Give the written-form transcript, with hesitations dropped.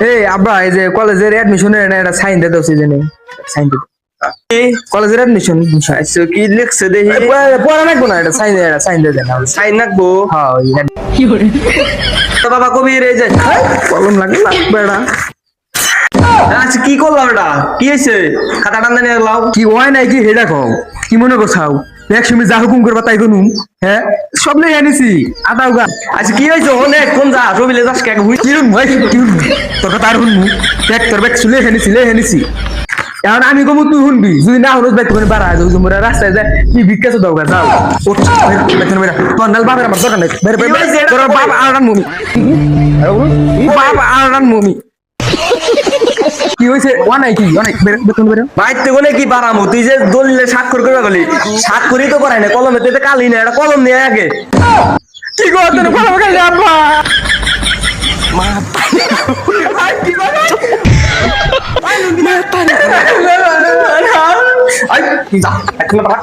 এই আব্বা এই যে কলেজের অ্যাডমিশনের একটা সাইন দিতে হচ্ছে জানি সাইন দিতে কলেজের অ্যাডমিশন আচ্ছা কি লিখছে দেখি পড়া লাগবো না এটা সাইন দিয়ে দেন সাইন রাখবো হ্যাঁ তো বাবা কবি রে যায় কলম লাগবে না বেড়া আচ্ছা কি করলাম এটা কি হয়েছে খাতা টান নিয়ে লাও কি হয় নাই কি হেডা কও কি মনে করছাও এক সময় যা হুকুম করবা তাই করুম হ্যাঁ সব লেগে আনিছি আদাও গা আচ্ছা কি হয়েছে অনেক কোন যা রবিলে যাস কে হুই কি হুন ভাই কি হুন তোর কথা আর হুনমু দেখ তোর ব্যাগ চলে হেনিছি এখন আমি কমু তুই শুনবি যদি না হলো বাইক করে বাড়া যাও তোমরা রাস্তায় যায় কি ভিক্ষাছো দাও গা যাও ওঠ বেতন বেরা তোর নাল বাবার আমার দরকার নাই বেরে বেরে তোর বাবা আড়ান মুমি বাবা আড়ান মুমি কি হইছে অনেক কি অনেক বেতন বেরা বাইতে কোনে কি পারামু তুই যে দলিলে স্বাক্ষর করে গলি স্বাক্ষরই তো করাই না কলমে তো কালি না এটা কলম নিয়ে আগে কি গো তোর বাবা কাছে আব্বা কি করে আই যা এখন পারা